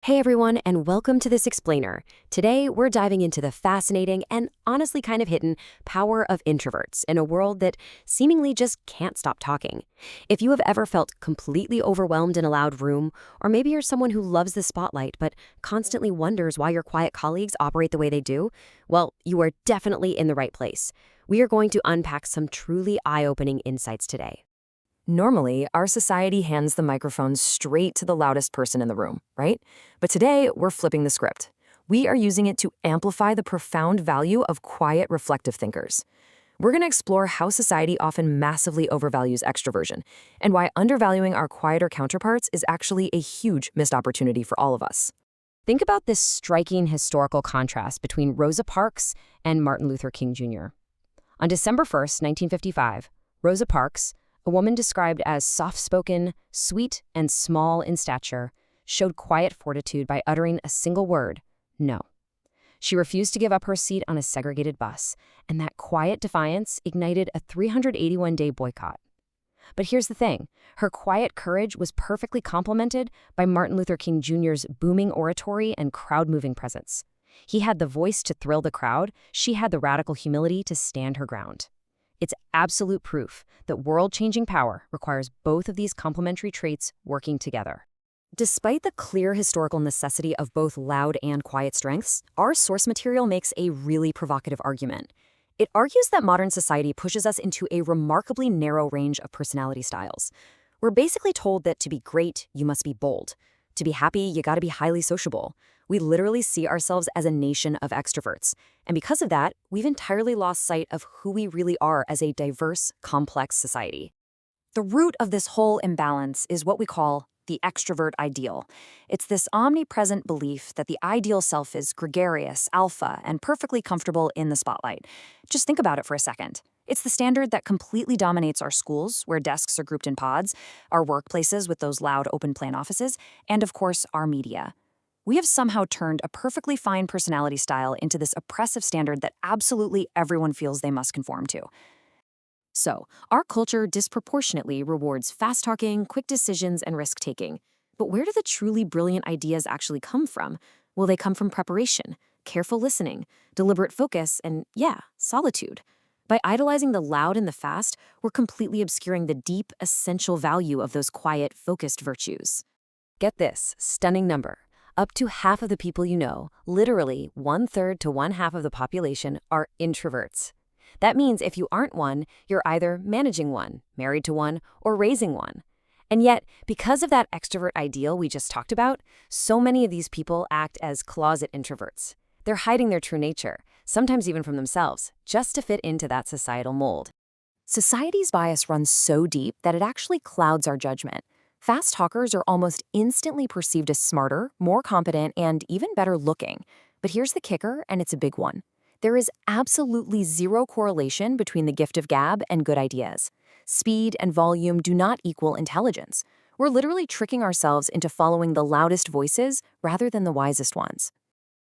Hey everyone, and welcome to this explainer. Today, we're diving into the fascinating and honestly kind of hidden power of introverts in a world that seemingly just can't stop talking. If you have ever felt completely overwhelmed in a loud room, or maybe you're someone who loves the spotlight but constantly wonders why your quiet colleagues operate the way they do, well, you are definitely in the right place. We are going to unpack some truly eye-opening insights today. Normally, our society hands the microphone straight to the loudest person in the room, right? But today, we're flipping the script. We are using it to amplify the profound value of quiet, reflective thinkers. We're going to explore how society often massively overvalues extroversion, and why undervaluing our quieter counterparts is actually a huge missed opportunity for all of us. Think about this striking historical contrast between Rosa Parks and Martin Luther King Jr. On December 1st, 1955, Rosa Parks, a woman described as soft-spoken, sweet, and small in stature, showed quiet fortitude by uttering a single word, no. She refused to give up her seat on a segregated bus, and that quiet defiance ignited a 381-day boycott. But here's the thing, her quiet courage was perfectly complemented by Martin Luther King Jr.'s booming oratory and crowd-moving presence. He had the voice to thrill the crowd, she had the radical humility to stand her ground. It's absolute proof that world-changing power requires both of these complementary traits working together. Despite the clear historical necessity of both loud and quiet strengths, our source material makes a really provocative argument. It argues that modern society pushes us into a remarkably narrow range of personality styles. We're basically told that to be great, you must be bold. To be happy, you gotta be highly sociable. We literally see ourselves as a nation of extroverts. And because of that, we've entirely lost sight of who we really are as a diverse, complex society. The root of this whole imbalance is what we call the extrovert ideal. It's this omnipresent belief that the ideal self is gregarious, alpha, and perfectly comfortable in the spotlight. Just think about it for a second. It's the standard that completely dominates our schools, where desks are grouped in pods, our workplaces with those loud open-plan offices, and of course, our media. We have somehow turned a perfectly fine personality style into this oppressive standard that absolutely everyone feels they must conform to. So, our culture disproportionately rewards fast-talking, quick decisions, and risk-taking. But where do the truly brilliant ideas actually come from? Well, they come from preparation, careful listening, deliberate focus, and, solitude. By idolizing the loud and the fast, we're completely obscuring the deep, essential value of those quiet, focused virtues. Get this stunning number. Up to half of the people you know, literally 1/3 to 1/2 of the population, are introverts. That means if you aren't one, you're either managing one, married to one, or raising one. And yet, because of that extrovert ideal we just talked about, so many of these people act as closet introverts. They're hiding their true nature, sometimes even from themselves, just to fit into that societal mold. Society's bias runs so deep that it actually clouds our judgment. Fast talkers are almost instantly perceived as smarter, more competent, and even better looking. But here's the kicker, and it's a big one. There is absolutely zero correlation between the gift of gab and good ideas. Speed and volume do not equal intelligence. We're literally tricking ourselves into following the loudest voices rather than the wisest ones.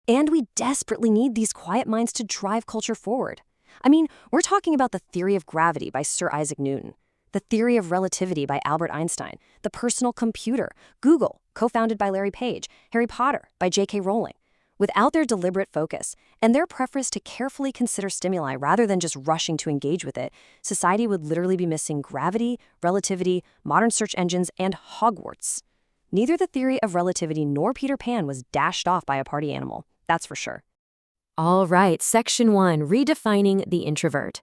And we desperately need these quiet minds to drive culture forward. I mean, we're talking about the theory of gravity by Sir Isaac Newton, the theory of relativity by Albert Einstein, the personal computer, Google, co-founded by Larry Page, Harry Potter by J.K. Rowling. Without their deliberate focus and their preference to carefully consider stimuli rather than just rushing to engage with it, society would literally be missing gravity, relativity, modern search engines, and Hogwarts. Neither the theory of relativity nor Peter Pan was dashed off by a party animal, that's for sure. All right, Section 1, Redefining the Introvert.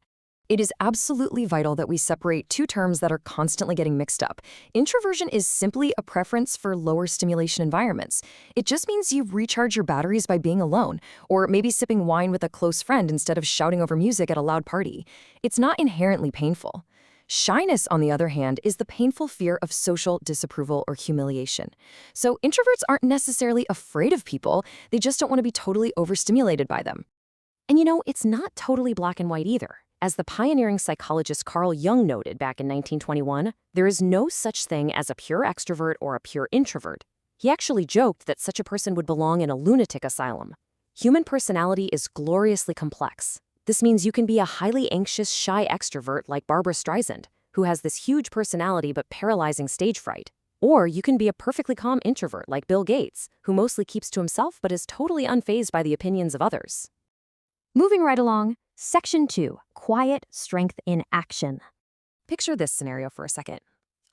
It is absolutely vital that we separate two terms that are constantly getting mixed up. Introversion is simply a preference for lower stimulation environments. It just means you recharge your batteries by being alone, or maybe sipping wine with a close friend instead of shouting over music at a loud party. It's not inherently painful. Shyness, on the other hand, is the painful fear of social disapproval or humiliation. So introverts aren't necessarily afraid of people, they just don't want to be totally overstimulated by them. And it's not totally black and white either. As the pioneering psychologist Carl Jung noted back in 1921, there is no such thing as a pure extrovert or a pure introvert. He actually joked that such a person would belong in a lunatic asylum. Human personality is gloriously complex. This means you can be a highly anxious, shy extrovert like Barbra Streisand, who has this huge personality but paralyzing stage fright. Or you can be a perfectly calm introvert like Bill Gates, who mostly keeps to himself but is totally unfazed by the opinions of others. Moving right along, Section 2, Quiet Strength in Action. Picture this scenario for a second.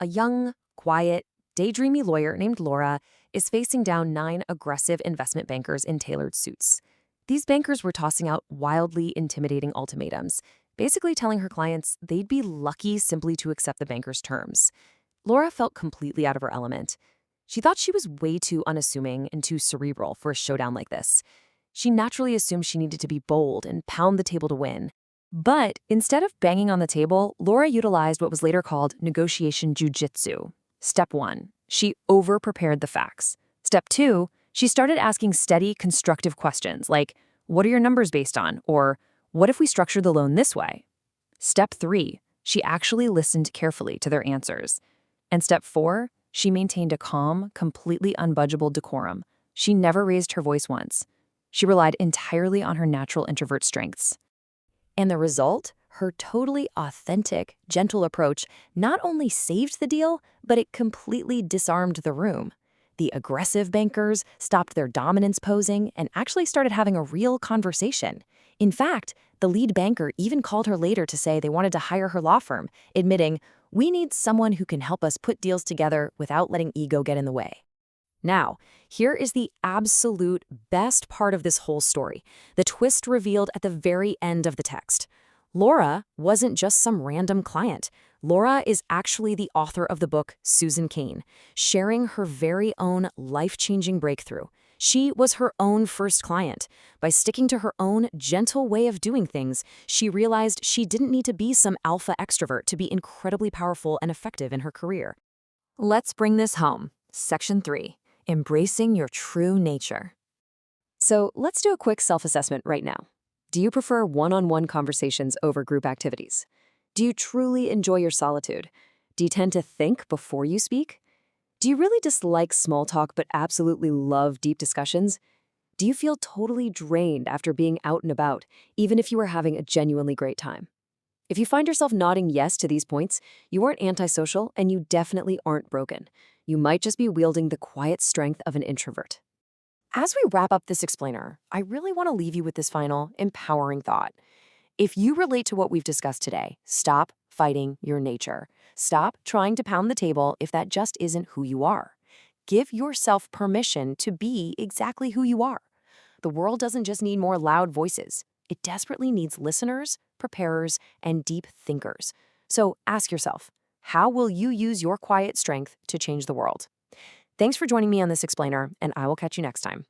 A young, quiet, daydreamy lawyer named Laura is facing down 9 aggressive investment bankers in tailored suits. These bankers were tossing out wildly intimidating ultimatums, basically telling her clients they'd be lucky simply to accept the bankers' terms. Laura felt completely out of her element. She thought she was way too unassuming and too cerebral for a showdown like this. She naturally assumed she needed to be bold and pound the table to win. But instead of banging on the table, Laura utilized what was later called negotiation jujitsu. Step 1, she over-prepared the facts. Step 2, she started asking steady, constructive questions like, what are your numbers based on? Or, what if we structure the loan this way? Step 3, she actually listened carefully to their answers. And step 4, she maintained a calm, completely unbudgeable decorum. She never raised her voice once. She relied entirely on her natural introvert strengths. And the result? Her totally authentic, gentle approach not only saved the deal, but it completely disarmed the room. The aggressive bankers stopped their dominance posing and actually started having a real conversation. In fact, the lead banker even called her later to say they wanted to hire her law firm, admitting, "We need someone who can help us put deals together without letting ego get in the way." Now, here is the absolute best part of this whole story, the twist revealed at the very end of the text. Laura wasn't just some random client. Laura is actually the author of the book Susan Cain, sharing her very own life-changing breakthrough. She was her own first client. By sticking to her own gentle way of doing things, she realized she didn't need to be some alpha extrovert to be incredibly powerful and effective in her career. Let's bring this home. Section 3. Embracing your true nature. So let's do a quick self-assessment right now. Do you prefer one-on-one conversations over group activities? Do you truly enjoy your solitude? Do you tend to think before you speak? Do you really dislike small talk but absolutely love deep discussions? Do you feel totally drained after being out and about, even if you are having a genuinely great time? If you find yourself nodding yes to these points, you aren't antisocial and you definitely aren't broken. You might just be wielding the quiet strength of an introvert. As we wrap up this explainer, I really want to leave you with this final, empowering thought. If you relate to what we've discussed today, stop fighting your nature. Stop trying to pound the table if that just isn't who you are. Give yourself permission to be exactly who you are. The world doesn't just need more loud voices. It desperately needs listeners, preparers, and deep thinkers. So ask yourself, how will you use your quiet strength to change the world? Thanks for joining me on this explainer, and I will catch you next time.